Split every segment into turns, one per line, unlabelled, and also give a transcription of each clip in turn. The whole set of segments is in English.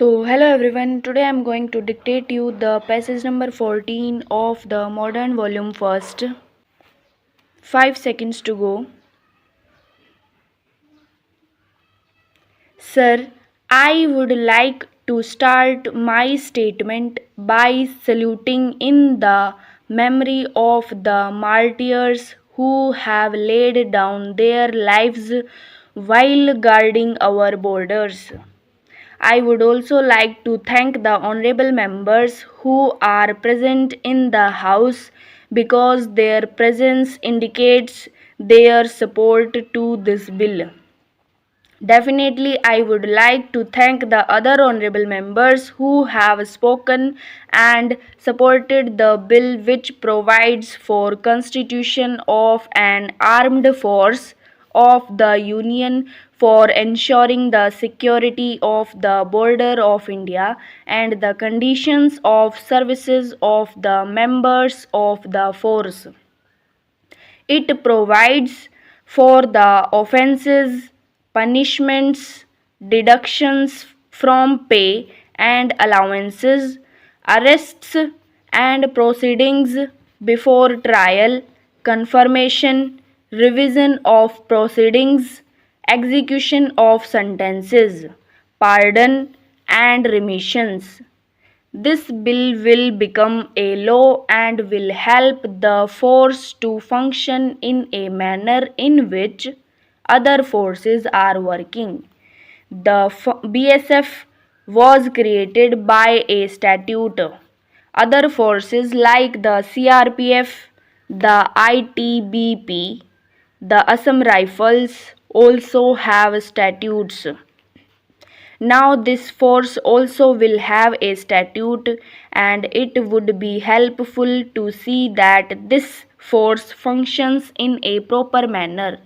Hello everyone. Today I am going to dictate you the passage number 14 of the modern volume first. 5 seconds to go. Sir, I would like to start my statement by saluting in the memory of the martyrs who have laid down their lives while guarding our borders. I would also like to thank the honorable members who are present in the House because their presence indicates their support to this bill. Definitely, I would like to thank the other honorable members who have spoken and supported the bill which provides for constitution of an armed force of the Union for ensuring the security of the border of India and the conditions of services of the members of the force. It provides for the offences, punishments, deductions from pay and allowances, arrests and proceedings before trial, confirmation, revision of proceedings, execution of sentences, pardon and remissions. This bill will become a law and will help the force to function in a manner in which other forces are working. The BSF was created by a statute. Other forces like the CRPF, the ITBP, the Assam Rifles also have statutes. Now this force also will have a statute and it would be helpful to see that this force functions in a proper manner.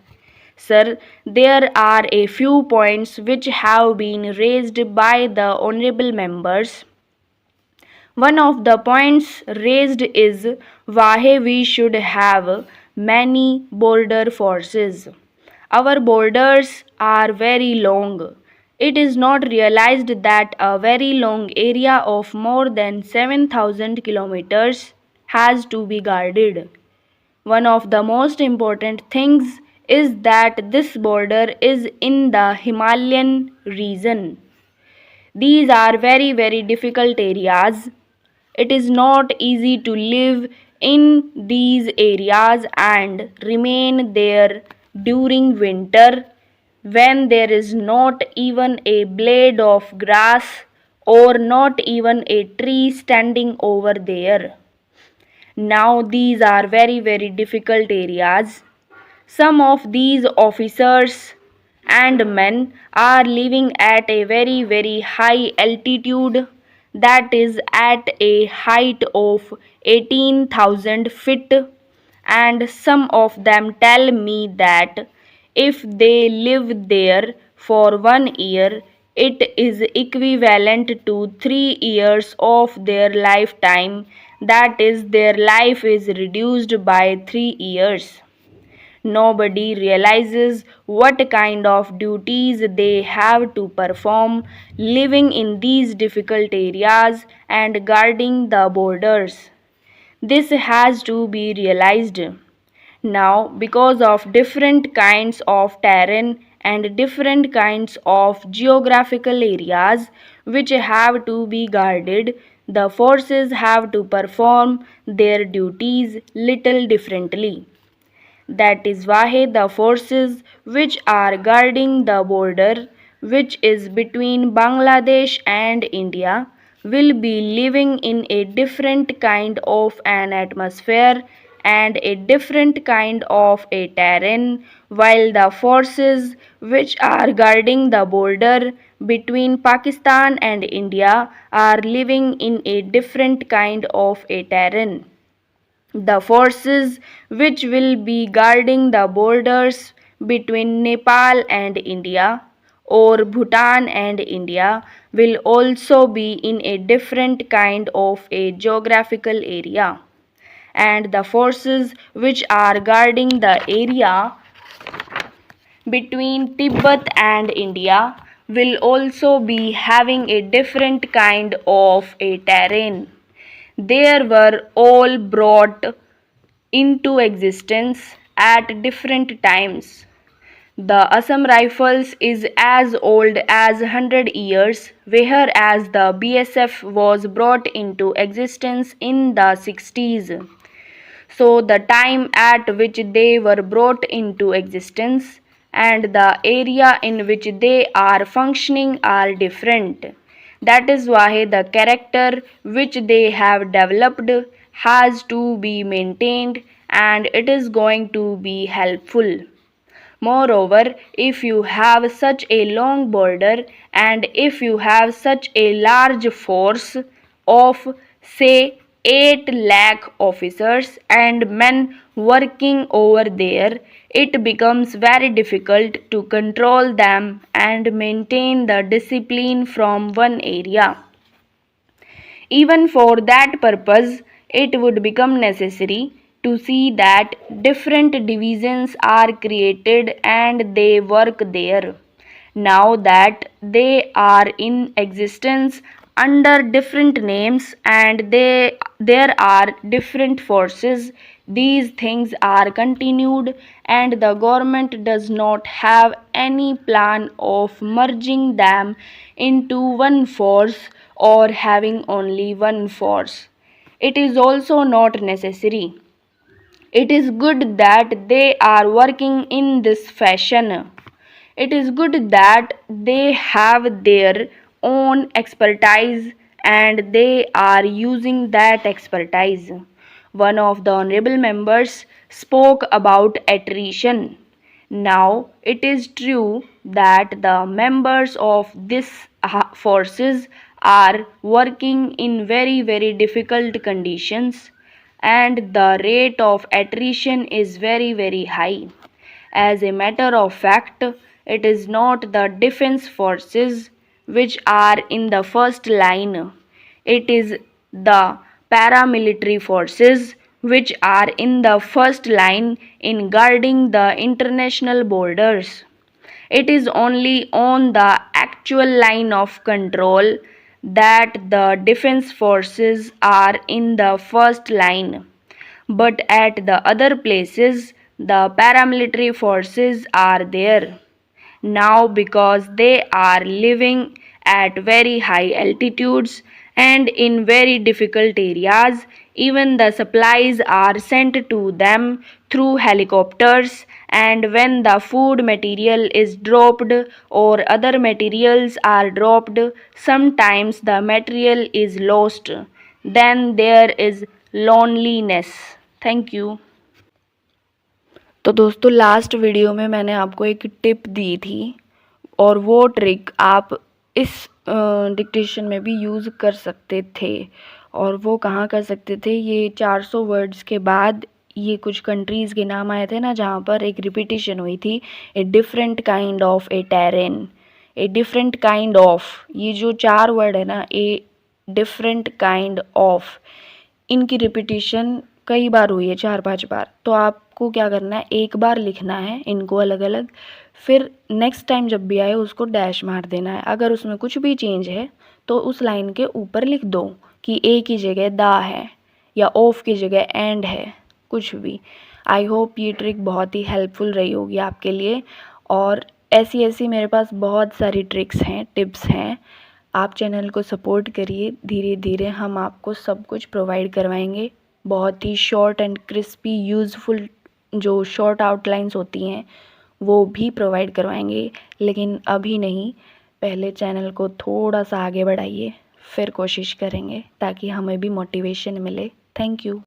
Sir, there are a few points which have been raised by the honorable members. One of the points raised is why we should have many border forces. Our borders are very long. It is not realized that a very long area of more than 7,000 kilometers has to be guarded. One of the most important things is that this border is in the Himalayan region. These are very difficult areas. It is not easy to live in these areas and remain there during winter when there is not even a blade of grass or not even a tree standing over there. Now these are very difficult areas. Some of these officers and men are living at a very high altitude, that is at a height of 18,000 feet, and some of them tell me that if they live there for 1 year, it is equivalent to 3 years of their lifetime, that is, their life is reduced by 3 years. Nobody realizes what kind of duties they have to perform living in these difficult areas and guarding the borders. This has to be realized. Now, because of different kinds of terrain and different kinds of geographical areas which have to be guarded, the forces have to perform their duties little differently. That is why the forces which are guarding the border, which is between Bangladesh and India, will be living in a different kind of an atmosphere and a different kind of a terrain, while the forces which are guarding the border between Pakistan and India are living in a different kind of a terrain. The forces which will be guarding the borders between Nepal and India or Bhutan and India will also be in a different kind of a geographical area. And the forces which are guarding the area between Tibet and India will also be having a different kind of a terrain. They were all brought into existence at different times. The Assam Rifles is as old as 100 years, whereas the BSF was brought into existence in the 60s. So the time at which they were brought into existence and the area in which they are functioning are different. That is why the character which they have developed has to be maintained, and it is going to be helpful. Moreover, if you have such a long border and if you have such a large force of say 8 lakh officers and men working over there, it becomes very difficult to control them and maintain the discipline from one area. Even for that purpose, it would become necessary to see that different divisions are created and they work there. Now that they are in existence under different names and there are different forces, these things are continued and the government does not have any plan of merging them into one force or having only one force. It is also not necessary. It is good that they are working in this fashion. It is good that they have their own expertise and they are using that expertise. One of the honorable members spoke about attrition. Now, it is true that the members of these forces are working in very difficult conditions and the rate of attrition is very high. As a matter of fact, it is not the defense forces which are in the first line. It is the paramilitary forces which are in the first line in guarding the international borders. It is only on the actual line of control that the defense forces are in the first line. But at the other places, the paramilitary forces are there. Now, because they are living at very high altitudes and in very difficult areas, even the supplies are sent to them through helicopters, and when the food material is dropped or other materials are dropped, sometimes the material is lost. Then there is loneliness. Thank you. तो दोस्तों, last video में मैंने आपको एक tip दी थी और वो trick आप इस डिक्टेशन में भी यूज़ कर सकते थे। और वो कहाँ कर सकते थे? ये 400 वर्ड्स के बाद ये कुछ कंट्रीज़ के नाम आए थे ना, जहाँ पर एक रिपीटिशन हुई थी, a different kind of A terrain, a different kind of, ये जो 4 वर्ड है ना, ए डिफरेंट काइंड ऑफ, इनकी रिपीटिशन कई बार हुई है, 4-5 बार। तो आपको क्या करना है, एक बार लिखना है इनको अलग अलग, फिर नेक्स्ट टाइम जब भी आए उसको डैश मार देना है। अगर उसमें कुछ भी चेंज है तो उस लाइन के ऊपर लिख दो कि ए की जगह दा है या ऑफ की जगह एंड है, कुछ भी। आई होप ये ट्रिक बहुत ही हेल्पफुल रही होगी आपके लिए। और ऐसी मेरे पास बहुत सारी ट्रिक्स हैं, टिप्स हैं। आप चैनल को सपोर्ट करिए, धीरे धीरे हम आपको सब कुछ प्रोवाइड करवाएंगे। बहुत ही शॉर्ट एंड क्रिस्पी यूज़फुल जो शॉर्ट आउटलाइंस होती हैं वो भी प्रोवाइड करवाएंगे, लेकिन अभी नहीं। पहले चैनल को थोड़ा सा आगे बढ़ाइए, फिर कोशिश करेंगे ताकि हमें भी मोटिवेशन मिले। Thank you.